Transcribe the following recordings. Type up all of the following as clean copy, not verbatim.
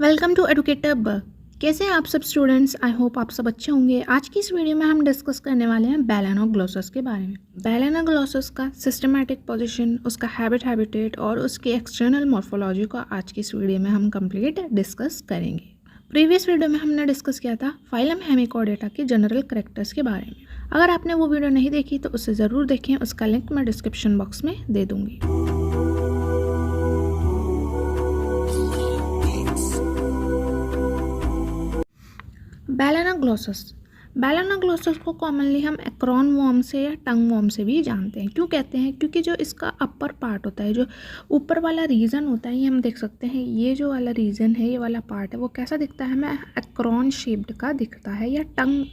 Welcome to educator ब। कैसे हैं आप सब स्टूडेंट्स? आई होप आप सब अच्छे होंगे। आज की इस वीडियो में हम डिस्कस करने वाले हैं बैलेनोग्लोसस के बारे में। बैलेनोग्लोसस का सिस्टमैटिक पोजीशन, उसका हैबिटेट और उसकी एक्सटर्नल मॉर्फोलॉजी को आज की इस वीडियो में हम कंप्लीट डिस्कस करेंगे। प्रीवियस वीडियो में हमने डिस्कस किया था फाइलम हेमिकोडेटा के जनरल कैरेक्टर्स के बारे में। अगर आपने वो वीडियो नहीं देखी तो उसे ज़रूर देखें, उसका लिंक मैं डिस्क्रिप्शन बॉक्स में दे दूँगी। बैलेनोग्लोसस को कॉमनली हम एक्रोन वॉर्म से या टंग वॉर्म से भी जानते हैं। क्यों कहते हैं? क्योंकि जो इसका अपर पार्ट होता है, जो ऊपर वाला रीजन होता है, ये हम देख सकते हैं, ये जो वाला रीजन है, ये वाला पार्ट है, वो कैसा दिखता है? हमें एक्रोन शेप्ड का दिखता है या टंग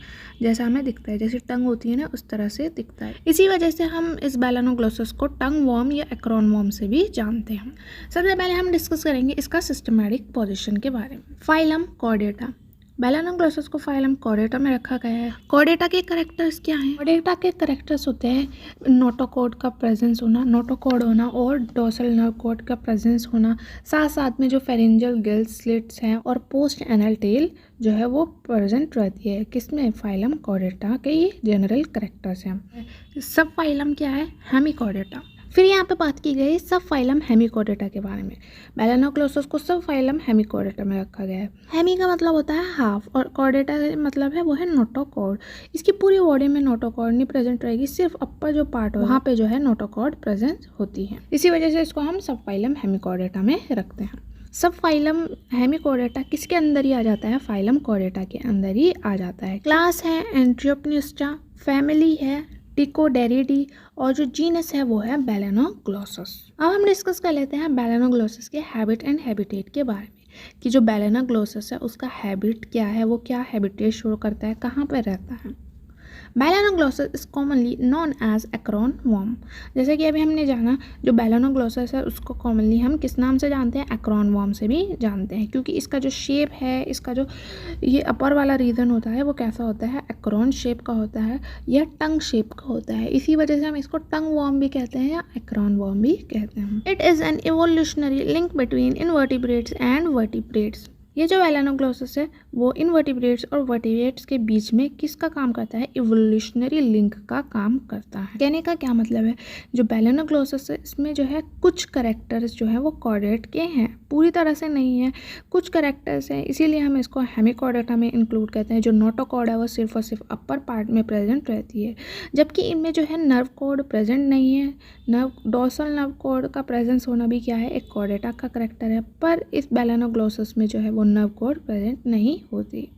जैसा हमें दिखता है। जैसे टंग होती है ना, उस तरह से दिखता है। इसी वजह से हम इस बैलेनोग्लोसस को टंग वॉर्म या एक्रोन वॉर्म से भी जानते हैं। सबसे पहले हम डिस्कस करेंगे इसका सिस्टमैटिक पोजिशन के बारे में। फाइलम कॉर्डेटा, बैलेनोग्लोसस को फाइलम कॉर्डेटा में रखा गया है। कॉर्डेटा के कैरेक्टर्स क्या हैं? कॉर्डेटा के कैरेक्टर्स होते हैं नोटोकॉर्ड का प्रेजेंस होना, नोटोकॉर्ड होना और डोर्सल नर्व कॉर्ड का प्रेजेंस होना, साथ साथ में जो फेरेंजियल गिल स्लिट्स हैं और पोस्ट एनल टेल जो है वो प्रेजेंट रहती है। किसमें? फाइलम कॉर्डेटा के ये जनरल कैरेक्टर्स हैं। सब फाइलम क्या है? हेमिकॉर्डेटा। फिर यहाँ पे बात की गई सब फाइलम हेमिकॉर्डेटा के बारे में। बैलेनोग्लोसस को सब फाइलम हेमिकॉर्डेटा में रखा गया है। हेमी का मतलब होता है हाफ और कॉर्डेटा का मतलब है वो है नोटोकॉर्ड। इसकी पूरी बॉडी में नोटोकॉर्ड नहीं प्रेजेंट रहेगी, सिर्फ अपर जो पार्ट हो वहाँ पे जो है नोटोकॉर्ड प्रेजेंट होती है। इसी वजह से इसको हम सब फाइलम हेमिकॉर्डेटा में रखते हैं। सब फाइलम हेमिकॉर्डेटा किसके अंदर ही आ जाता है? फाइलम कॉर्डेटा के अंदर ही आ जाता है। क्लास है एंट्रियोपनिस्टा, फैमिली है टिकोडेरिडी और जो जीनस है वो है बैलेनोग्लोसस। अब हम डिस्कस कर लेते हैं बैलेनोग्लोसस के हैबिट एंड हैबिटेट के बारे में कि जो बैलेनोग्लोसस है उसका हैबिट क्या है, वो क्या हैबिटेट शो करता है, कहाँ पर रहता है। Balanoglossus is commonly known as acorn worm. जैसे कि अभी हमने जाना, जो बैलेनोग्लोसस है उसको कॉमनली हम किस नाम से जानते हैं? एक्रोन वॉर्म से भी जानते हैं, क्योंकि इसका जो शेप है, इसका जो ये अपर वाला रीजन होता है वो कैसा होता है? एक्रोन शेप का होता है या टंग शेप का होता है। इसी वजह से हम इसको टंग वॉर्म भी कहते हैं या एक्रोन वॉर्म भी कहते हैं। It is an evolutionary link between invertebrates and vertebrates. ये जो बैलेनोग्लोसस है वो इनवर्टिब्रेट्स और वर्टिब्रेट्स के बीच में किसका काम करता है? इवोल्यूशनरी लिंक का काम करता है। कहने का क्या मतलब है? जो बैलेनोग्लोसस है इसमें जो है कुछ कैरेक्टर्स जो है वो कॉर्डेट के हैं, पूरी तरह से नहीं है, कुछ कैरेक्टर्स हैं, इसीलिए हम इसको हेमिकॉर्डेटा में इंक्लूड करते हैं। जो नोटोकॉर्ड है वो सिर्फ और सिर्फ अपर पार्ट में प्रेजेंट रहती है, जबकि इनमें जो है नर्व कॉर्ड प्रेजेंट नहीं है। डोर्सल नर्व कॉर्ड का प्रेजेंस होना भी क्या है? एक कॉर्डेटा का कैरेक्टर है, पर इस बैलेनोग्लोसस में जो है वो नर्व कॉर्ड प्रेजेंट नहीं होती।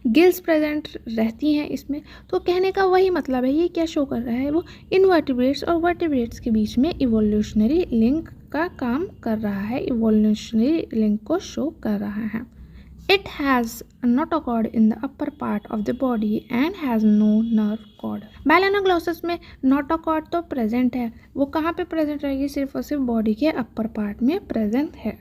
गिल्स प्रेजेंट रहती हैं इसमें। तो कहने का वही मतलब है, ये क्या शो कर रहा है? वो इनवर्टिब्रेट्स और वर्टिब्रेट्स के बीच में इवोल्यूशनरी लिंक का काम कर रहा है, इवोल्यूशनरी लिंक को शो कर रहा है। It has a notochord in the upper part of the body and has no nerve cord. बैलेनोग्लोसस में नोटोकॉर्ड तो प्रेजेंट है, वो कहाँ पे प्रेजेंट रहेगी? सिर्फ और सिर्फ बॉडी के अपर पार्ट में प्रेजेंट है।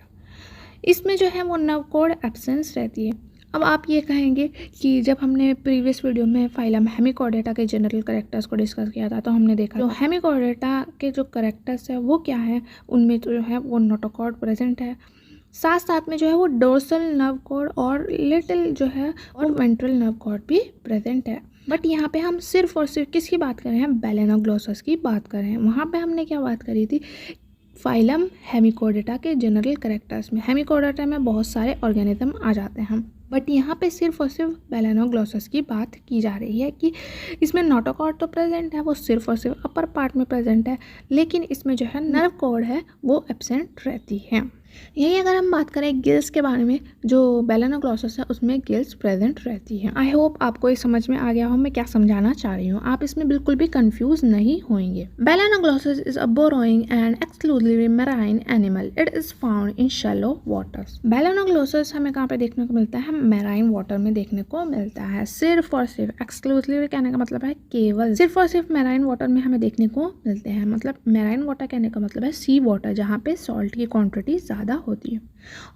इसमें जो है वो नर्व कॉर्ड एब्सेंस रहती है। अब आप ये कहेंगे कि जब हमने प्रीवियस वीडियो में फाइलम हेमिकॉर्डेटा के जनरल कैरेक्टर्स को डिस्कस किया था तो हमने देखा जो हेमिकॉर्डेटा के जो कैरेक्टर्स है वो क्या है, उनमें जो है वो नोटोकॉर्ड प्रेजेंट है, साथ साथ में जो है वो डोर्सल नर्व कॉर्ड और लिटिल जो है और वेंट्रल नर्व कॉर्ड भी प्रेजेंट है। बट यहाँ पे हम सिर्फ और सिर्फ किसकी बात कर रहे हैं? बैलेनोग्लोसस की बात कर रहे हैं। वहाँ पे हमने क्या बात करी थी? फाइलम हेमिकॉर्डेटा के जनरल कैरेक्टर्स में हेमिकॉर्डेटा में बहुत सारे ऑर्गेनिज्म आ जाते हैं, बट यहाँ पे सिर्फ और सिर्फ बैलेनोग्लोसस की बात की जा रही है कि इसमें नोटोकॉर्ड तो प्रेजेंट है, वो सिर्फ और सिर्फ अपर पार्ट में प्रेजेंट है, लेकिन इसमें जो है नर्व कॉर्ड है वो एब्सेंट रहती है। यही अगर हम बात करें गिल्स के बारे में, जो बैलेनोग्लोसस है उसमें गिल्स प्रेजेंट रहती है। आई होप आपको ये समझ में आ गया हो मैं क्या समझाना चाह रही हूँ, आप इसमें बिल्कुल भी कंफ्यूज नहीं होंगे। Balanoglossus is a burrowing and exclusively marine animal. It is found in shallow waters. Balanoglossus हमें कहाँ पे देखने को मिलता है? मैराइन वाटर में देखने को मिलता है। सिर्फ और सिर्फ, एक्सक्लूसिवली कहने का मतलब है केवल, सिर्फ और सिर्फ मैराइन वाटर में हमें देखने को मिलते हैं। मतलब मैराइन वाटर कहने का मतलब है सी वाटर, जहाँ पे सॉल्ट की क्वांटिटी ज़्यादा होती है।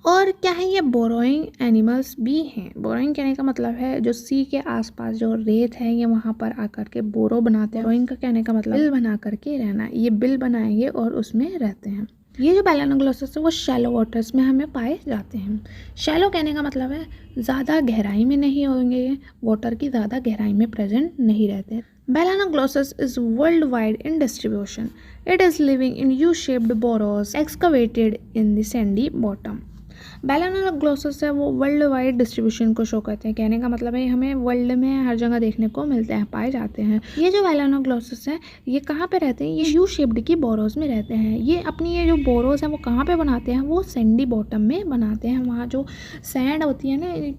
और क्या है? ये बोरोइंग एनिमल्स भी हैं। बोरोइंग कहने का मतलब है जो सी के आसपास जो रेत है ये वहाँ पर आकर के बोरो बनाते हैं। बोरोइंग का कहने का मतलब बिल बना करके रहना, ये बिल बनाएंगे और उसमें रहते हैं। ये जो बैलेनोग्लोसस है वो शैलो वाटर्स में हमें पाए जाते हैं। शैलो कहने का मतलब है ज़्यादा गहराई में नहीं होंगे, वाटर की ज़्यादा गहराई में प्रेजेंट नहीं रहते। Balanoglossus is world wide in distribution. It is living in U shaped burrows excavated in the sandy bottom. Balanoglossus है वो वर्ल्ड वाइड डिस्ट्रीब्यूशन को शो करते हैं। कहने का मतलब है हमें वर्ल्ड में हर जगह देखने को मिलते हैं, पाए जाते हैं। ये जो बैलेनोग्लोसस है ये कहाँ पे रहते हैं? ये यू शेप्ड की बोरोस में रहते हैं। ये अपनी ये जो बोरोस है वो कहाँ पे बनाते हैं? वो सैंडी बॉटम में बनाते हैं। वहाँ जो सैंड होती है ना,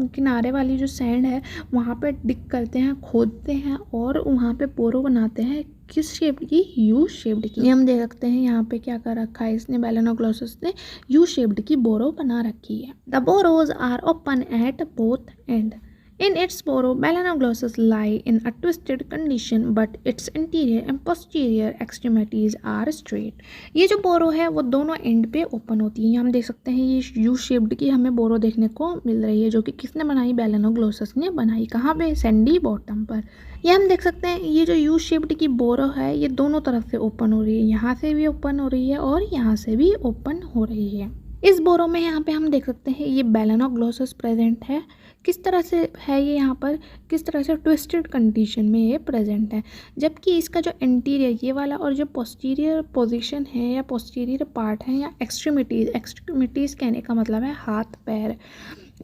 किनारे वाली जो सैंड है वहाँ पे डिग करते हैं, खोदते हैं और वहाँ पे बोरो बनाते हैं। किस शेप की? यू शेप्ड की। हम देख सकते हैं यहाँ पे क्या कर रखा है इसने, बैलेनोग्लोसस ने यू शेप्ड की बोरो बना रखी है। The burrows are open at both end. In its burrow, Melanoglossus lie in a twisted condition, but its interior and posterior extremities are straight. ये जो बोरो है वो दोनों एंड पे ओपन होती है। हम देख सकते हैं ये यू शेप्ड की हमें बोरो देखने को मिल रही है, जो कि किसने बनाई? बैलेनोग्लोसस ने बनाई। कहाँ पे? सैंडी बॉटम पर। ये हम देख सकते हैं ये जो यू शेप्ड की बोरो है ये दोनों तरफ से ओपन हो रही है। यहाँ से भी ओपन हो रही है और यहाँ से भी ओपन हो रही है। इस बोरो में यहाँ पे हम देख सकते हैं ये बैलेनोग्लोसस प्रेजेंट है। किस तरह से है ये? यहाँ पर किस तरह से ट्विस्टेड कंडीशन में ये प्रेजेंट है, जबकि इसका जो इंटीरियर ये वाला और जो पोस्टीरियर पोजीशन है या पोस्टीरियर पार्ट है या एक्सट्रीमिटीज़ कहने का मतलब है हाथ पैर,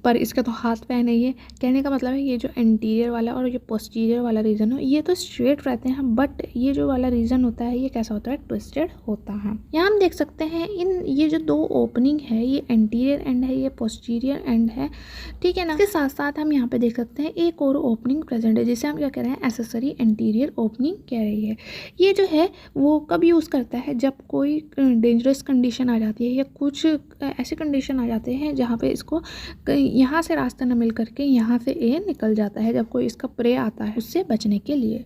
पर इसका तो हाथ पैर नहीं है। कहने का मतलब है ये जो इंटीरियर वाला और जो पोस्टीरियर वाला रीजन हो ये तो स्ट्रेट रहते हैं, बट ये जो वाला रीजन होता है ये कैसा होता है? ट्विस्टेड होता है। यहाँ हम देख सकते हैं इन ये जो दो ओपनिंग है ये इंटीरियर एंड है, ये पोस्टीरियर एंड है, ठीक है ना। इसके साथ साथ हम यहाँ पे देख सकते हैं एक और ओपनिंग प्रेजेंट है जिसे हम क्या कह रहे हैं? एसेसरी इंटीरियर ओपनिंग कह रही है। ये जो है वो कब यूज़ करता है? जब कोई डेंजरस कंडीशन आ जाती है या कुछ ऐसे कंडीशन आ जाते हैं जहाँ पे इसको यहाँ से रास्ता न मिल करके यहाँ से ए निकल जाता है, जब कोई इसका प्रे आता है उससे बचने के लिए।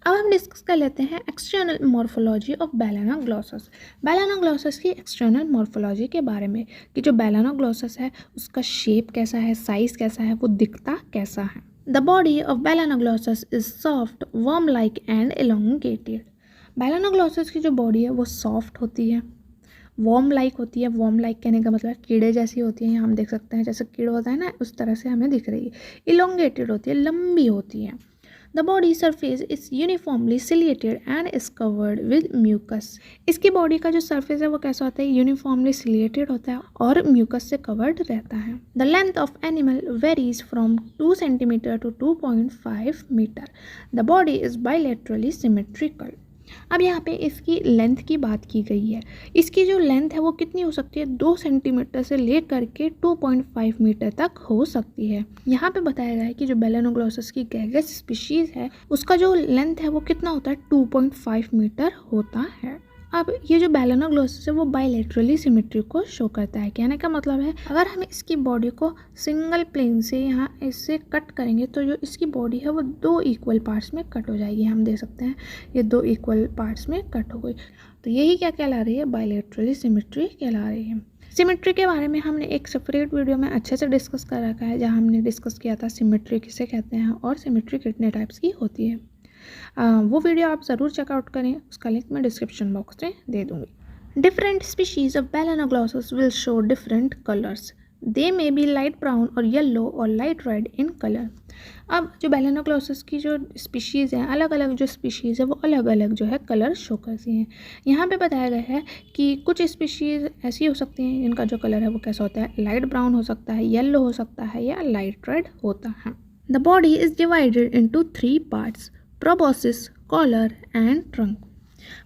अब हम डिस्कस कर लेते हैं एक्सटर्नल मॉर्फोलॉजी ऑफ बैलेनोग्लोसस। बैलेनोग्लोसस की एक्सटर्नल मॉर्फोलॉजी के बारे में कि जो बैलेनोग्लोसस है उसका शेप कैसा है, साइज़ कैसा है, वो दिखता कैसा है। The body of Balanoglossus is soft, worm like and elongated. Balanoglossus की जो बॉडी है वो सॉफ्ट होती है, वॉर्म लाइक होती है। वॉर्म लाइक कहने का मतलब कीड़े जैसी होती है। यहाँ हम देख सकते हैं जैसे कीड़ा होता है ना, उस तरह से हमें दिख रही है। इलोंगेटेड होती है, लंबी होती है। The body surface is uniformly ciliated and is covered with mucus. इसकी बॉडी का जो सरफेस है वो कैसा होता है? यूनिफॉर्मली सिलिएटेड होता है और म्यूकस से कवर्ड रहता है। The length of animal varies from 2 centimetre to 2.5 metre. The body is bilaterally symmetrical. अब यहाँ पे इसकी लेंथ की बात की गई है। इसकी जो लेंथ है वो कितनी हो सकती है? 2 सेंटीमीटर से लेकर के 2.5 मीटर तक हो सकती है। यहाँ पे बताया गया है कि जो बैलेनोग्लोसस की गैगस स्पीशीज़ है उसका जो लेंथ है वो कितना होता है? 2.5 मीटर होता है। अब ये जो बैलेनोग्लोसस है वो बाइलेटरली सिमेट्री को शो करता है। कहने का मतलब है अगर हम इसकी बॉडी को सिंगल प्लेन से यहाँ इससे कट करेंगे तो जो इसकी बॉडी है वो 2 इक्वल पार्ट्स में कट हो जाएगी। हम देख सकते हैं ये 2 इक्वल पार्ट्स में कट हो गई। तो यही क्या कहला रही है? बाइलेटरली सिमेट्री कहला रही है। सिमेट्री के बारे में हमने एक सेपरेट वीडियो में अच्छे से डिस्कस कर रखा है, जहाँ हमने डिस्कस किया था सिमेट्री किसे कहते हैं और सिमेट्री कितने टाइप्स की होती है। वो वीडियो आप ज़रूर चेकआउट करें, उसका लिंक मैं डिस्क्रिप्शन बॉक्स में दे दूँगी। Different species of Balanoglossus will show different colours. They may be light brown और येलो और लाइट रेड इन कलर। अब जो बैलेनोग्लोसस की जो स्पीशीज़ हैं, अलग अलग जो स्पीशीज़ है वो अलग अलग जो है कलर शो करती हैं। यहाँ पे बताया गया है कि कुछ स्पीशीज़ ऐसी हो सकती हैं जिनका जो कलर है वो कैसा होता है? लाइट ब्राउन हो सकता है, येलो हो सकता है या लाइट रेड होता है। The body is divided into 3 parts: proboscis, collar and trunk.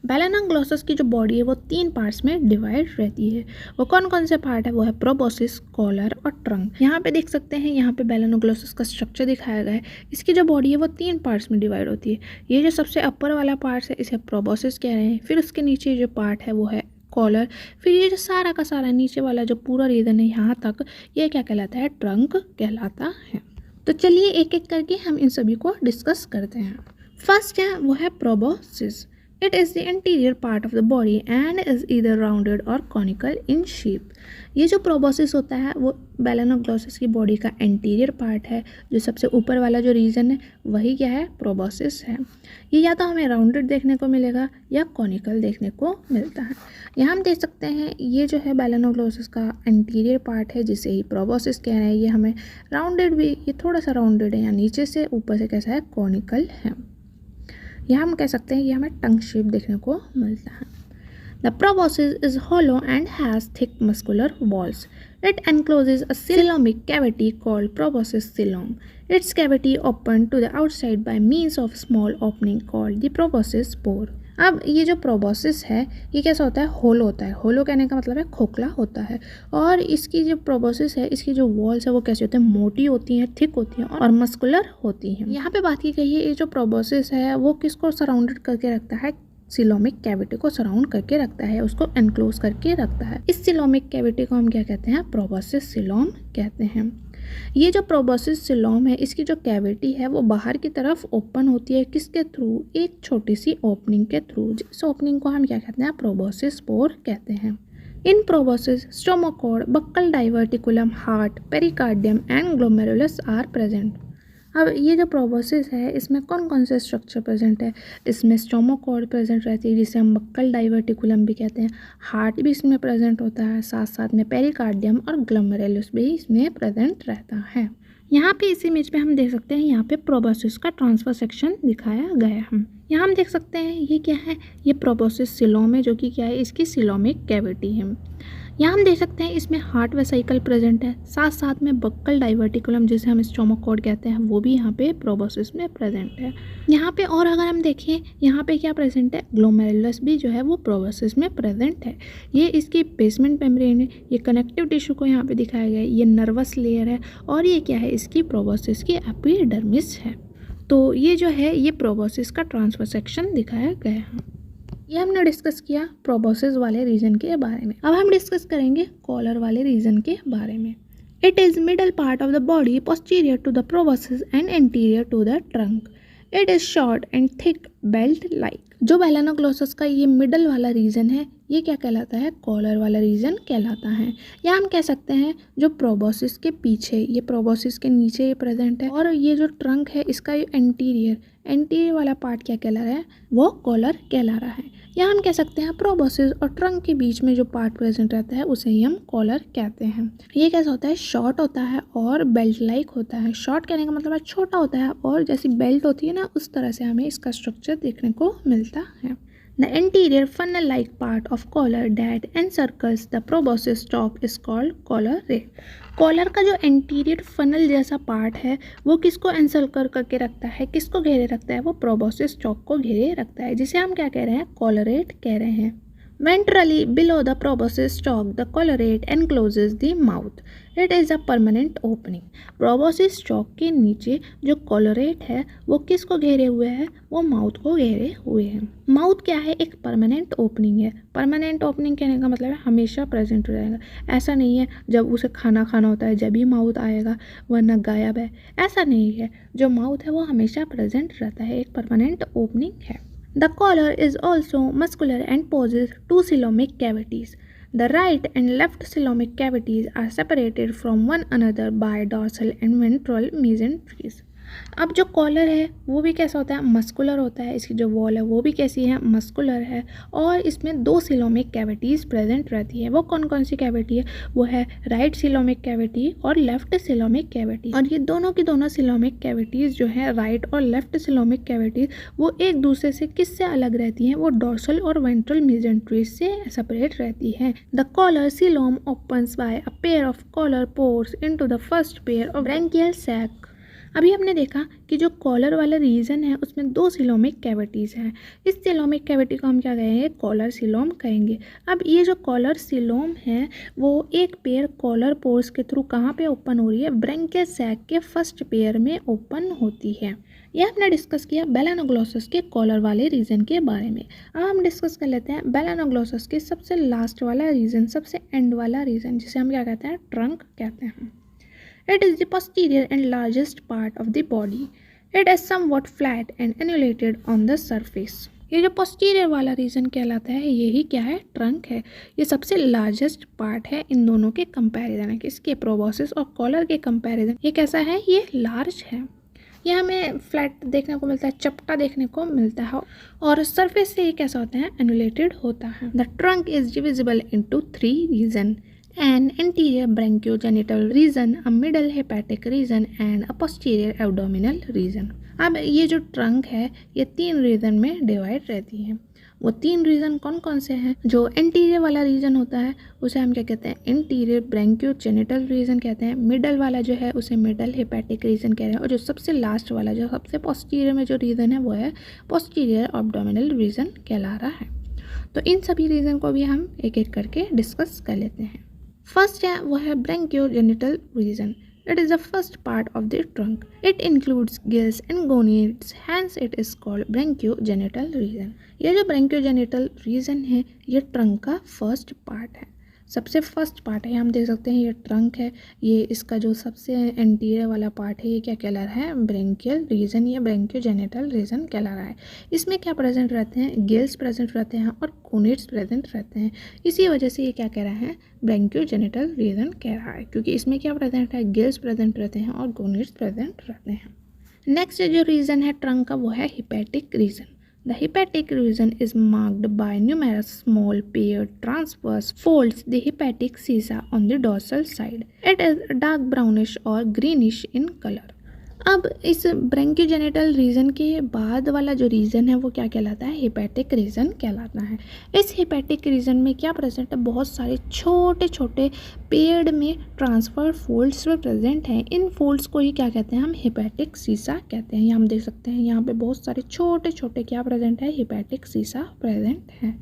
Balanoglossus की जो बॉडी है वो 3 पार्ट्स में डिवाइड रहती है। वो कौन कौन से पार्ट है? वो है प्रोबोसिस, कॉलर और ट्रंक। यहाँ पे देख सकते हैं, यहाँ पे बैलेनोग्लोसस का स्ट्रक्चर दिखाया गया है। इसकी जो बॉडी है वो 3 पार्ट्स में डिवाइड होती है। ये जो सबसे अपर वाला पार्ट है इसे प्रोबोसिस कह रहे हैं। फिर उसके नीचे जो पार्ट है वो है कॉलर। फिर ये जो सारा का सारा नीचे वाला जो पूरा रीजन है यहाँ तक, ये क्या कहलाता है? ट्रंक कहलाता है। तो चलिए एक एक करके हम इन सभी को डिस्कस करते हैं। फर्स्ट है वो है proboscis. It is the anterior part of the body and is either rounded or conical in shape. ये जो प्रोबोसिस होता है वो बैलेनोग्लोसस की बॉडी का एंटीरियर पार्ट है। जो सबसे ऊपर वाला जो रीजन है वही क्या है, प्रोबोसिस है। ये या तो हमें राउंडेड देखने को मिलेगा या कॉनिकल देखने को मिलता है। यहाँ हम देख सकते हैं ये जो है बैलेनोग्लोसस का एंटीरियर पार्ट है जिसे ही प्रोबोसिस कह रहे हैं। ये हमें राउंडेड भी, ये थोड़ा सा राउंडेड है या नीचे से ऊपर से कैसा है, कॉनिकल है। यहाँ हम कह सकते हैं कि हमें टंग शेप देखने को मिलता है। The proboscis is hollow and has thick muscular walls. It encloses a coelomic cavity called proboscis coelom. Its cavity opened to the outside by means of small opening called the proboscis pore. अब ये जो proboscis है ये कैसा होता है, होलो होता है। होलो कहने का मतलब है खोखला होता है। और इसकी जो प्रोबोसिस है, इसकी जो वॉल्स है वो कैसी होती है, मोटी होती हैं, थिक होती हैं और मस्कुलर होती हैं। यहाँ पे बात की गई है ये जो प्रोबोसिस है वो किसको सराउंडेड करके रखता है, सिलोमिक कैविटी को सराउंड करके रखता है, उसको एनक्लोज करके रखता है। इस सिलोमिक कैविटी को हम क्या कहते हैं, प्रोबोसिस सिलोम कहते हैं। ये जो प्रोबोसिस सिलोम है इसकी जो कैविटी है वो बाहर की तरफ ओपन होती है, किसके थ्रू, एक छोटी सी ओपनिंग के थ्रू। इस ओपनिंग को हम क्या कहते हैं, प्रोबोसिस पोर कहते हैं। In proboscis stomochord, buccal diverticulum, heart, pericardium and glomerulus are present. अब ये जो प्रोबोसिस है इसमें कौन कौन से स्ट्रक्चर प्रेजेंट है, इसमें स्टोमाकोड प्रेजेंट रहती है जिसे हम बक्कल डाइवर्टिकुलम भी कहते हैं, हार्ट भी इसमें प्रेजेंट होता है, साथ साथ में पेरिकार्डियम और ग्लोमेरुलस भी इसमें प्रेजेंट रहता है। यहाँ पे इस इमेज पे हम देख सकते हैं यहाँ पे प्रोबोसिस का ट्रांसफर सेक्शन दिखाया गया है। यहाँ हम देख सकते हैं ये क्या है, ये प्रोबोसिस सिलोम है जो कि क्या है, इसकी सिलोमिक कैविटी है। यहाँ हम देख सकते हैं इसमें हार्ट वेसिकल प्रेजेंट है, साथ साथ में बक्कल डाइवर्टिकुलम जिसे हम स्टोमाकोड कहते हैं वो भी यहाँ पे प्रोबोसिस में प्रेजेंट है। यहाँ पे और अगर हम देखें यहाँ पे क्या प्रेजेंट है, ग्लोमेरुलस भी जो है वो प्रोबोसिस में प्रेजेंट है। ये इसकी बेसमेंट मेम्ब्रेन है, ये कनेक्टिव टिश्यू को यहाँ पे दिखाया गया है, ये नर्वस लेयर है और ये क्या है, इसकी प्रोबोसिस की एपिडर्मिस है। तो ये जो है ये प्रोबोसिस का ट्रांसफर सेक्शन दिखाया गया है। ये हमने डिस्कस किया प्रोबोसिस वाले रीजन के बारे में। अब हम डिस्कस करेंगे कॉलर वाले रीजन के बारे में। It is middle part of the body, posterior to the proboscis and anterior to the trunk. It is short and thick belt like. जो बैलेनोग्लोसस का ये मिडल वाला रीजन है ये क्या कहलाता है, कॉलर वाला रीजन कहलाता है। या हम कह सकते हैं जो प्रोबोसिस के पीछे, ये प्रोबोसिस के नीचे ये प्रेजेंट है और ये जो ट्रंक है इसका ये एंटीरियर वाला पार्ट क्या कहला रहा है, वो कॉलर कहला रहा है। या हम कह सकते हैं प्रोबोसिस और ट्रंक के बीच में जो पार्ट प्रेजेंट रहता है उसे ही हम कॉलर कहते हैं। ये कैसा होता है, शॉर्ट होता है और बेल्ट लाइक होता है। शॉर्ट कहने का मतलब है छोटा होता है और जैसी बेल्ट होती है ना उस तरह से हमें इसका स्ट्रक्चर देखने को मिलता है। The anterior funnel-like part of collar that encircles the proboscis top is called collarate. Collar का जो एंटीरियर फनल जैसा पार्ट है वो किसको एंसर्कल करके रखता है, किसको घेरे रखता है, वो प्रोबोसिस टॉप को घेरे रखता है, जिसे हम क्या कह रहे हैं, कॉलरेट कह रहे हैं। Ventrally below the proboscis stalk, the collarate encloses the mouth. It is a permanent opening. Proboscis stalk के नीचे जो collarate है वो किसको घेरे हुए है, वो माउथ को घेरे हुए है। माउथ क्या है, एक परमानेंट ओपनिंग है। परमानेंट ओपनिंग कहने का मतलब है हमेशा प्रेजेंट रहेगा। ऐसा नहीं है जब उसे खाना खाना होता है जब ही माउथ आएगा वरना गायब है, ऐसा नहीं है। जो माउथ है वो हमेशा प्रेजेंट रहता है, एक परमानेंट ओपनिंग है। The collar is also muscular and possesses two coelomic cavities. The right and left coelomic cavities are separated from one another by dorsal and ventral mesenteries. अब जो कॉलर है वो भी कैसा होता है, मस्कुलर होता है। इसकी जो वॉल है वो भी कैसी है, मस्कुलर है और इसमें दो सिलोमिक कैविटीज़ प्रेजेंट रहती है। वो कौन कौन सी कैविटी है, वो है राइट सिलोमिक कैविटी और लेफ्ट सिलोमिक कैविटी। और ये दोनों की दोनों सिलोमिक कैविटीज़ जो है राइट और लेफ्ट सिलोमिक कैविटीज़ वो एक दूसरे से किससे अलग रहती हैं, वो डोर्सल और वेंट्रल मेसेंट्रीज से सेपरेट रहती है। The collar coelom opens by a pair of collar pores into the first pair of branchial sac. अभी हमने देखा कि जो कॉलर वाला रीजन है उसमें दो सिलोमिक कैविटीज़ हैं। इस सिलोमिक कैविटी को हम क्या कहेंगे, कॉलर सिलोम कहेंगे। अब ये जो कॉलर सिलोम है वो एक पेयर कॉलर पोर्स के थ्रू कहाँ पे ओपन हो रही है, ब्रैंकियल सैक के फर्स्ट पेयर में ओपन होती है। ये हमने डिस्कस किया बैलेनोग्लोसस के कॉलर वाले रीजन के बारे में। अब हम डिस्कस कर लेते हैं बैलेनोग्लोसस के सबसे लास्ट वाला रीजन, सबसे एंड वाला रीजन, जिसे हम क्या कहते हैं, ट्रंक कहते हैं। It is the posterior and largest part of the body. It is somewhat flat and annulated on the surface. ये जो पोस्टीरियर वाला रीजन कहलाता है यही क्या है, ट्रंक है। ये सबसे लार्जेस्ट पार्ट है इन दोनों के कंपैरिजन, किसके, प्रोबोसिस और कॉलर के कंपैरिजन। ये कैसा है, ये लार्ज है। ये हमें फ्लैट देखने को मिलता है, चपटा देखने को मिलता है, और सरफेस से ये कैसा होता है, एनुलेटेड होता है। The trunk is divisible into 3 region, an anterior branchiogenital region, a middle hepatic region and a posterior abdominal region। अब ये जो ट्रंक है ये 3 रीजन में डिवाइड रहती है। वो 3 रीजन कौन कौन से हैं? जो एंटीरियर वाला रीजन होता है उसे हम क्या कहते हैं, एंटीरियर ब्रैंकियोजेनिटल रीजन कहते हैं। मिडल वाला जो है उसे मिडल हेपेटिक रीजन कह रहे हैं, और जो सबसे लास्ट वाला, जो सबसे पोस्टीरियर में जो रीजन है वो है पोस्टीरियर एब्डोमिनल रीजन कहला रहा है। तो इन सभी रीजन को भी हम एक एक करके डिस्कस कर लेते हैं। फर्स्ट है वो है ब्रैंकियोजेनिटल reason. It is the first part of the trunk. It includes gills and gonids, hence it is called branchiogenital region। ये जो branchiogenital region है ये ट्रंक का फर्स्ट पार्ट है, सबसे फर्स्ट पार्ट है। हम देख सकते हैं ये ट्रंक है, ये इसका जो सबसे एंटीरियर वाला पार्ट है ये क्या कहला रहा है, ब्रैंकियल रीजन या ब्रैंकियोजेनिटल रीजन कहला रहा है। इसमें क्या प्रेजेंट रहते हैं, गिल्स प्रेजेंट रहते हैं और कोनिड्स प्रेजेंट रहते हैं। इसी वजह से ये क्या कह रहा है, ब्रैंकियोजेनिटल रीजन कह रहा है, क्योंकि इसमें क्या प्रेजेंट है, गिल्स प्रेजेंट रहते हैं और कोनिड्स प्रेजेंट रहते हैं। नेक्स्ट जो रीजन है ट्रंक का वो है hepatic region. The hepatic region is marked by numerous small paired transverse folds, the hepatic cysta on the dorsal side. It is dark brownish or greenish in color। अब इस ब्रैंकियोजेनिटल reason के बाद वाला जो रीजन है वो क्या कहलाता है, हिपैटिक रीजन कहलाता है। इस हिपैटिक रीजन में क्या प्रेजेंट है, बहुत सारे छोटे छोटे पेड़ में ट्रांसफर फोल्ड्स प्रेजेंट हैं। इन फोल्ड्स को ही क्या कहते हैं, हम हिपैटिक सीसा कहते हैं। ये हम देख सकते हैं यहाँ पे बहुत सारे छोटे छोटे क्या प्रेजेंट है, हिपैटिक सीसा प्रेजेंट है।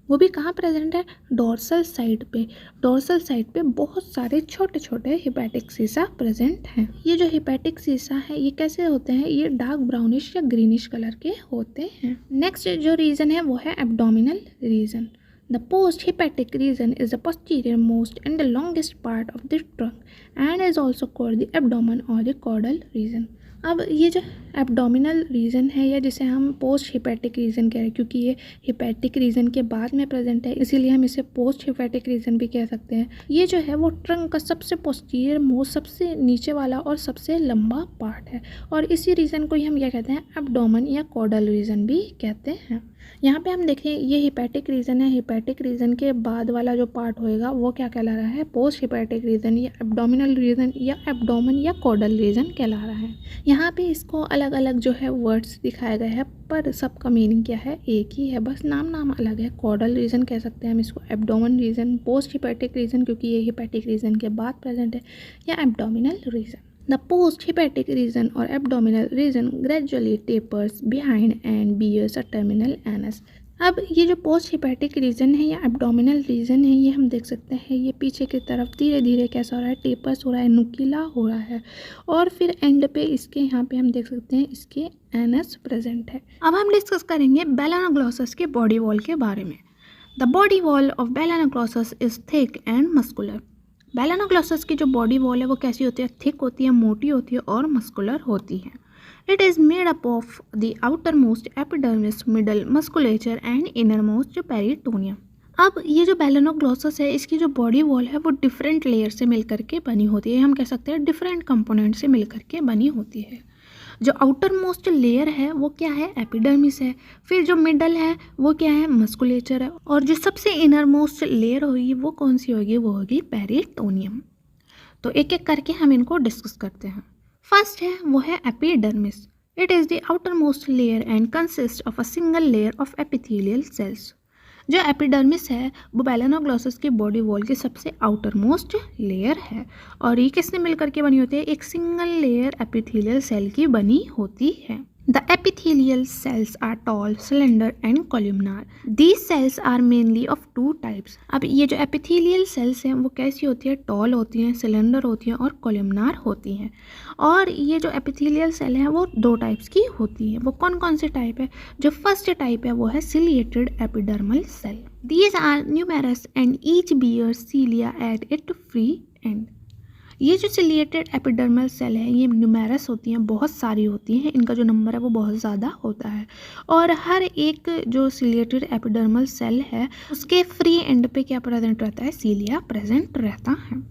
वो भी कहाँ प्रेजेंट है, डोर्सल साइड पे। डोर्सल साइड पे बहुत सारे छोटे छोटे हिपैटिक सीसा प्रेजेंट हैं। ये जो हिपैटिक सीसा है ये कैसे होते हैं, ये डार्क ब्राउनिश या ग्रीनिश कलर के होते हैं। नेक्स्ट जो रीजन है वो है abdominal region. The post-hepatic region is the posterior most and the longest part of the trunk and is also called the abdomen or the caudal region। अब ये जो एब्डोमिनल रीजन है या जिसे हम पोस्ट हिपैटिक रीजन कह रहे हैं, क्योंकि ये हिपैटिक रीजन के बाद में प्रेजेंट है इसीलिए हम इसे पोस्ट हिपैटिक रीजन भी कह सकते हैं। ये जो है वो ट्रंक का सबसे पोस्टीरियर मोस्ट, सबसे नीचे वाला और सबसे लंबा पार्ट है, और इसी रीजन को ही हम क्या कहते हैं, एब्डोमेन या कॉडल रीजन भी कहते हैं। यहाँ पे हम देखें ये हिपैटिक रीजन है, हिपैटिक रीजन के बाद वाला जो पार्ट होएगा वो क्या कहला रहा है, पोस्ट हिपैटिक रीजन या एब्डोमिनल रीजन या एब्डोमेन या कॉडल रीजन कहला रहा है। यहाँ पे इसको अलग अलग जो है वर्ड्स दिखाए गए हैं, पर सबका मीनिंग क्या है, एक ही है, बस नाम अलग है। कॉडल रीजन कह सकते हैं हम इसको, abdomen region, post hepatic region क्योंकि ये हिपैटिक रीजन के बाद प्रेजेंट है, या abdominal region. The post-hepatic region or abdominal region gradually tapers behind and bears a terminal anus। अब ये जो पोस्ट हिपैटिक रीजन है या एब्डोमिनल रीजन है ये हम देख सकते हैं ये पीछे की तरफ धीरे धीरे कैसा हो रहा है, टेपर्स हो रहा है, नुकीला हो रहा है, और फिर एंड पे इसके यहाँ पे हम देख सकते हैं इसके एनस प्रेजेंट है। अब हम डिस्कस करेंगे मेलानोग्लॉसस के बॉडी वॉल के बारे में। The body wall of Balanoglossus is thick and muscular. Balanoglossus की जो बॉडी वॉल है वो कैसी होती है, थिक होती है, मोटी होती है और मस्कुलर होती है। It is made up of the outer most epidermis, middle musculature and inner most peritoneum. अब ये जो मेलानोग्लॉसस है इसकी जो बॉडी वॉल है वो डिफरेंट लेयर से मिलकर के बनी होती है, हम कह सकते हैं डिफरेंट कंपोनेंट से मिलकर के बनी होती है। जो आउटर मोस्ट लेयर है वो क्या है, एपिडर्मिस है, फिर जो मिडल है वो क्या है, मस्कुलेचर है, और जो सबसे इनर मोस्ट लेयर होगी वो कौन सी होगी, वो होगी पेरिटोनियम। तो एक एक करके हम इनको डिस्कस करते हैं। फर्स्ट है वो है epidermis. It is the outer most layer and consist of a single layer of epithelial cells. जो एपिडर्मिस है वो मेलानोग्लॉसस की बॉडी वॉल की सबसे आउटर मोस्ट लेयर है, और ये किसने मिलकर के बनी होती है, एक सिंगल लेयर एपिथेलियल सेल की बनी होती है। The epithelial cells are tall, slender and columnar. These cells are mainly of two types। अब ये जो epithelial cells हैं वो कैसी होती है, टॉल होती हैं, सिलेंडर होती हैं और columnar होती हैं। और ये जो epithelial cell है वो दो टाइप्स की होती है। वो कौन कौन से टाइप है, जो फर्स्ट टाइप है वो है ciliated epidermal cell। These are numerous and each bears cilia at its free end। ये जो सिलिएटेड एपिडर्मल सेल है ये न्यूमेरस होती हैं, बहुत सारी होती हैं, इनका जो नंबर है वो बहुत ज़्यादा होता है और हर एक जो सिलिएटेड एपिडर्मल सेल है उसके फ्री एंड पे क्या प्रेजेंट रहता है, सीलिया प्रेजेंट रहता है।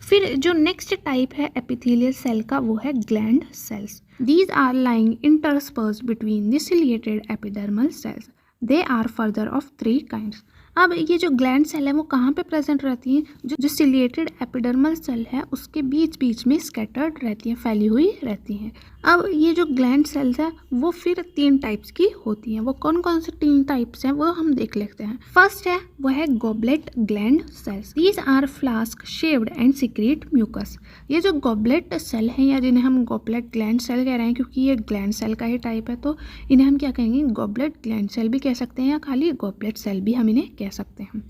फिर जो नेक्स्ट टाइप है एपिथेलियल सेल का वो है gland cells. These are lying interspersed between the ciliated epidermal cells. They are further of 3 kinds. अब ये जो ग्लैंड सेल है वो कहाँ पे प्रेजेंट रहती हैं, जो सिलिएटेड एपिडर्मल सेल है उसके बीच बीच में स्कैटर्ड रहती हैं, फैली हुई रहती हैं। अब ये जो ग्लैंड सेल्स है वो फिर 3 टाइप्स की होती हैं। वो कौन कौन से 3 टाइप्स हैं वो हम देख लेते हैं। फर्स्ट है वो है goblet gland cells. These are flask shaped and secrete mucus. ये जो गॉबलेट सेल है या जिन्हें हम गॉबलेट ग्लैंड सेल कह रहे हैं क्योंकि ये ग्लैंड सेल का ही टाइप है तो इन्हें हम क्या कहेंगे, गॉबलेट ग्लैंड सेल भी कह सकते हैं या खाली गॉबलेट सेल भी हम इन्हें कह सकते हैं।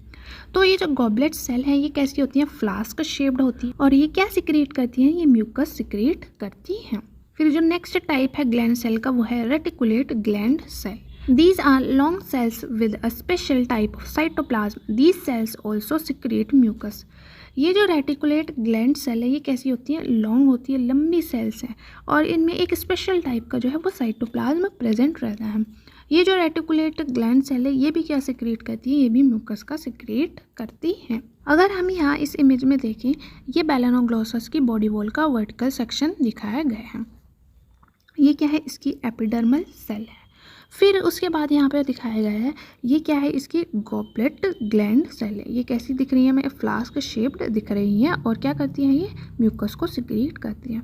तो ये जो गॉबलेट सेल है ये कैसी होती है, फ्लास्क शेप्ड होती है और ये क्या सिक्रीट करती हैं, ये म्यूकस सिक्रीट करती हैं। फिर जो नेक्स्ट टाइप है ग्लैंड सेल का वो है reticulate gland cell. These are long cells with a special type of cytoplasm. These cells also secrete mucus. ये जो रेटिकुलेट ग्लैंड सेल है ये कैसी होती है, लॉन्ग होती है, लंबी सेल्स हैं और इनमें एक स्पेशल टाइप का जो है वो साइटोप्लाज्म प्रेजेंट रहता है। ये जो रेटिकुलेट ग्लैंड सेल है ये भी क्या सिक्रीट करती है, ये भी म्यूकस का सिक्रीट करती है। अगर हम यहाँ इस इमेज में देखें ये बेलेनोग्लोसस की बॉडी वॉल का वर्टिकल सेक्शन दिखाया गया है। ये क्या है, इसकी एपिडर्मल सेल है। फिर उसके बाद यहाँ पे दिखाया गया है ये क्या है, इसकी गॉबलेट ग्लैंड सेल है। ये कैसी दिख रही है, हमें फ्लास्क शेप्ड दिख रही है और क्या करती है, ये म्यूकस को सिक्रीट करती है।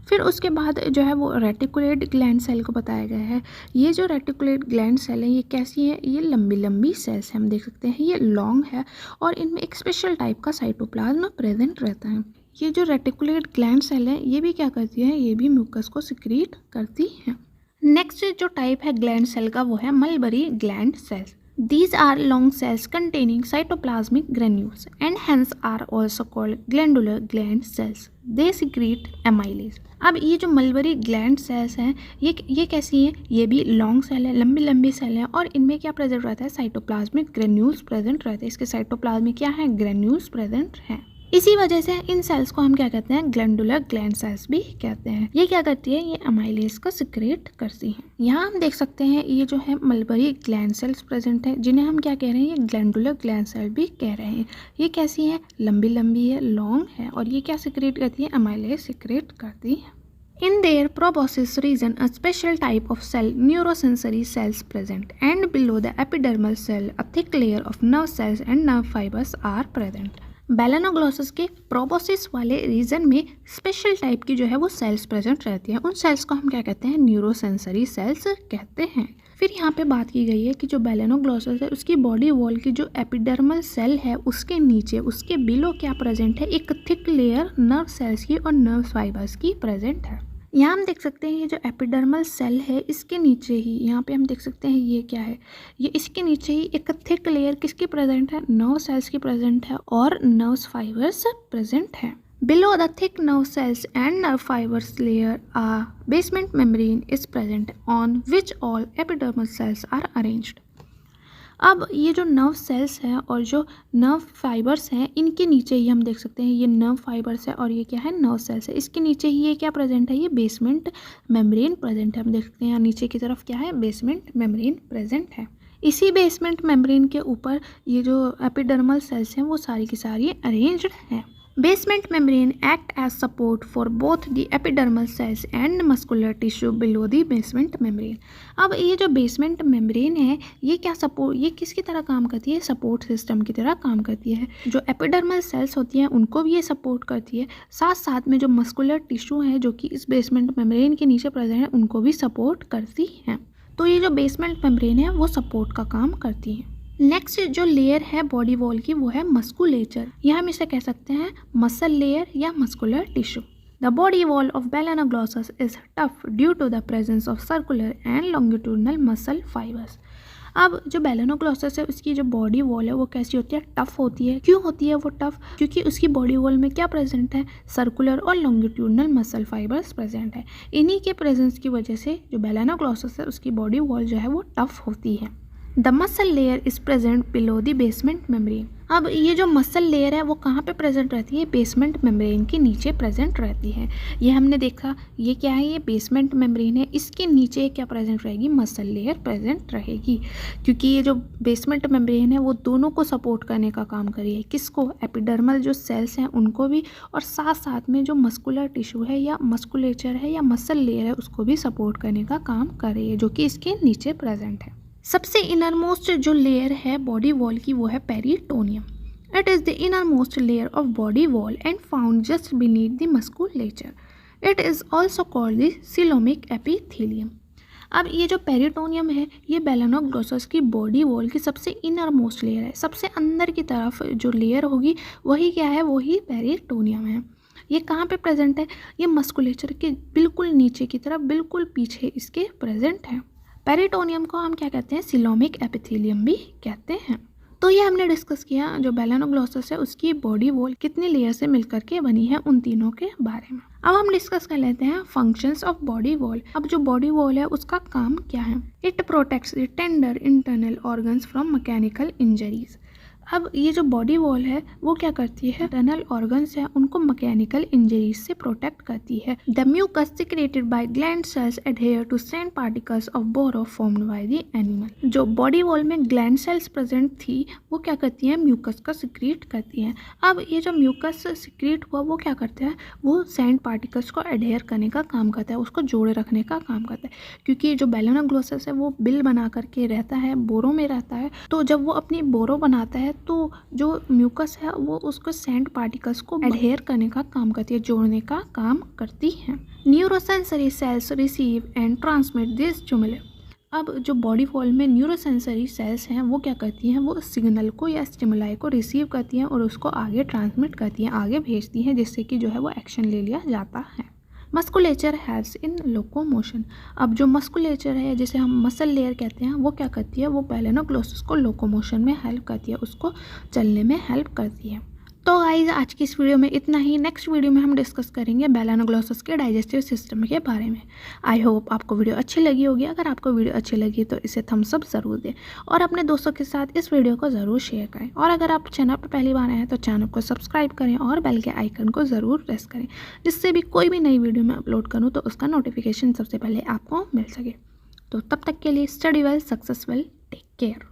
फिर उसके बाद जो है वो रेटिकुलेट ग्लैंड सेल को बताया गया है। ये जो रेटिकुलेट ग्लैंड सेल है ये कैसी है, ये लंबी लंबी सेल्स हम देख सकते हैं, ये लॉन्ग है और इनमें एक स्पेशल टाइप का साइटोप्लाज्म प्रेजेंट रहता है। ये जो रेटिकुलेट ग्लैंड सेल है ये भी क्या करती है, ये भी म्यूकस को सिक्रीट करती है। नेक्स्ट जो टाइप है ग्लैंड सेल का वो है mulberry gland sales. These are long cells containing cytoplasmic granules and hence are also called glandular gland cells. They secrete amylase. अब ये जो मलबरी ग्लैंड सेल्स हैं ये कैसी हैं, ये भी लॉन्ग सेल है, लंबी लंबी सेल है और इनमें क्या प्रेजेंट रहता है, साइटोप्लाज्मिक ग्रेन्यूल्स प्रेजेंट रहते हैं। इसके साइटोप्लाज्म में क्या है, ग्रेन्यूल्स प्रेजेंट हैं। इसी वजह से इन सेल्स को हम क्या कहते हैं, ग्लैंडुलर ग्लैंड सेल्स भी कहते हैं। ये क्या करती है, ये अमाइलेज को सिक्रेट करती हैं। यहाँ हम देख सकते हैं ये जो है मलबरी ग्लैंड सेल्स प्रेजेंट है जिन्हें हम क्या कह रहे हैं, ये ग्लैंडुलर ग्लैंड सेल भी कह रहे हैं। ये कैसी है, लंबी लंबी है, लॉन्ग है और ये क्या सिक्रेट करती है, अमाइलेज सिक्रेट करती है। In their proboscis region, a special type of cell, neurosensory cells present, and below the epidermal cell, a thick layer of nerve cells and nerve fibers are present. Balanoglossus के proboscis वाले reason में special type की जो है वो cells present रहती हैं। उन सेल्स को हम क्या कहते हैं, न्यूरोसेंसरी सेल्स कहते हैं। फिर यहाँ पे बात की गई है कि जो बेलेनोग्लोसस है उसकी बॉडी वॉल की जो एपिडर्मल सेल है उसके नीचे, उसके बिलो क्या प्रेजेंट है, एक थिक लेयर नर्व सेल्स की और नर्व फाइबर्स की प्रेजेंट है। यहाँ हम देख सकते हैं ये जो एपिडर्मल सेल है इसके नीचे ही यहाँ पे हम देख सकते हैं ये क्या है, ये इसके नीचे ही एक थिक लेयर किसकी प्रेजेंट है, नर्व सेल्स की प्रेजेंट है और नर्व फाइबर्स प्रेजेंट है। Below the thick nerve cells and nerve fibers layer, a basement membrane is present on which all epidermal cells are arranged. अब ये जो नर्व सेल्स हैं और जो नर्व फाइबर्स हैं इनके नीचे ही हम देख सकते हैं ये नर्व फाइबर्स है और ये क्या है, नर्व सेल्स है। इसके नीचे ही ये क्या प्रेजेंट है, ये बेसमेंट मेम्ब्रेन प्रेजेंट है। हम देख सकते हैं यहाँ नीचे की तरफ क्या है, बेसमेंट मेम्ब्रेन प्रेजेंट है। इसी बेसमेंट मेम्ब्रेन के ऊपर ये जो एपिडर्मल सेल्स हैं वो सारी की सारी अरेंज्ड हैं। Basement membrane act as support for both the epidermal cells and muscular tissue below the basement membrane. अब ये जो बेसमेंट मेम्ब्रेन है ये क्या सपोर्ट, ये किसकी तरह काम करती है, सपोर्ट सिस्टम की तरह काम करती है। जो एपिडर्मल सेल्स होती हैं उनको भी ये सपोर्ट करती है, साथ साथ में जो मस्कुलर टिश्यू है जो कि इस बेसमेंट मेम्ब्रेन के नीचे प्रेजेंट है उनको भी सपोर्ट करती है। तो ये जो बेसमेंट मेम्ब्रेन है वो सपोर्ट का काम करती है। नेक्स्ट जो लेयर है बॉडी वॉल की वो है मस्कुलेचर, या हम इसे कह सकते हैं मसल लेयर या muscular tissue. The body wall of Balanoglossus is tough due to the presence of circular and longitudinal muscle fibres. अब जो बेलेनोग्लोसस है उसकी जो बॉडी वॉल है वो कैसी होती है, टफ होती है। क्यों होती है वो टफ, क्योंकि उसकी बॉडी वॉल में क्या प्रेजेंट है, सर्कुलर और लॉन्गिट्यूडनल मसल फाइबर्स प्रेजेंट है। इन्हीं के प्रेजेंस की वजह से जो बेलेनोग्लोसस है उसकी बॉडी वॉल जो है वो टफ होती है। The muscle layer is present below the basement membrane. अब ये जो मसल लेयर है वो कहाँ पे प्रेजेंट रहती है? बेसमेंट मेम्ब्रेन के नीचे प्रेजेंट रहती है। ये हमने देखा, ये क्या है? ये बेसमेंट मेम्ब्रेन है, इसके नीचे क्या प्रेजेंट रहेगी? मसल लेयर प्रेजेंट रहेगी, क्योंकि ये जो बेसमेंट मेम्ब्रेन है वो दोनों को सपोर्ट करने का काम कर रही है। किसको? एपिडर्मल जो सेल्स हैं उनको भी, और साथ साथ में जो मस्कुलर टिश्यू है या मस्कुलेचर है या मसल लेयर है उसको भी सपोर्ट करने का काम कर रही है, जो कि इसके नीचे प्रेजेंट है। सबसे इनरमोस्ट जो लेयर है बॉडी वॉल की वो है peritoneum. It is the innermost layer of body wall and found just beneath the musculature. It is also called the coelomic epithelium. अब ये जो पेरिटोनियम है ये मेलानोग्लोसस की बॉडी वॉल की सबसे इनरमोस्ट लेयर है। सबसे अंदर की तरफ जो लेयर होगी वही क्या है? वही पेरिटोनियम है। ये कहाँ पे प्रेजेंट है? ये मस्कुलेचर के बिल्कुल नीचे की तरफ, बिल्कुल पीछे इसके प्रेजेंट है। पेरिटोनियम को हम क्या कहते हैं? सिलोमिक एपिथेलियम भी कहते हैं। तो ये हमने डिस्कस किया जो मेलानोग्लोसस है उसकी बॉडी वॉल कितने लेयर से मिलकर के बनी है, उन तीनों के बारे में। अब हम डिस्कस कर लेते हैं फंक्शंस ऑफ बॉडी वॉल। अब जो बॉडी वॉल है उसका काम क्या है? It protects the tender internal organs from mechanical injuries. अब ये जो बॉडी वॉल है वो क्या करती है? इंटरनल ऑर्गन्स है उनको मैकेनिकल इंजरीज से प्रोटेक्ट करती है। The mucus secreted by gland cells adhere to sand particles of burrow formed by the animal. जो बॉडी वॉल में ग्लैंड सेल्स प्रेजेंट थी वो क्या करती है? म्यूकस का सिक्रेट करती है। अब ये जो म्यूकस सिक्रेट हुआ वो क्या करता है? वो सैंड पार्टिकल्स को एडहेयर करने का काम करता है, उसको जोड़े रखने का काम करता है, क्योंकि जो मेलानोग्लोसस है वो बिल बना करके रहता है, बोरों में रहता है। तो जब वो अपनी बोरो बनाता है तो जो म्यूकस है वो उसको सैंड पार्टिकल्स को एडहेयर करने का काम करती है, जोड़ने का काम करती है। Neurosensory cells receive and transmit this stimulus. अब जो बॉडी वॉल में न्यूरोसेंसरी सेल्स हैं वो क्या करती हैं? वो सिग्नल को या स्टिमुलाई को रिसीव करती हैं और उसको आगे ट्रांसमिट करती हैं, आगे भेजती हैं, जिससे कि जो है वो एक्शन ले लिया जाता है। Musculature helps in locomotion. अब जो मस्कुलेचर है जिसे हम मसल लेयर कहते हैं वो क्या करती है? वो मेलानोग्लोसस को लोकोमोशन में हेल्प करती है, उसको चलने में हेल्प करती है। तो गाइज आज की इस वीडियो में इतना ही। नेक्स्ट वीडियो में हम डिस्कस करेंगे मेलानोग्लोसस के डाइजेस्टिव सिस्टम के बारे में। आई होप आपको वीडियो अच्छी लगी होगी। अगर आपको वीडियो अच्छी लगी तो इसे थम्स अप ज़रूर दें और अपने दोस्तों के साथ इस वीडियो को ज़रूर शेयर करें। और अगर आप चैनल पर पहली बार आए हैं तो चैनल को सब्सक्राइब करें और बेल के आइकन को ज़रूर प्रेस करें, जिससे भी कोई भी नई वीडियो मैं अपलोड करूँ तो उसका नोटिफिकेशन सबसे पहले आपको मिल सके। तो तब तक के लिए study well, success well, take care.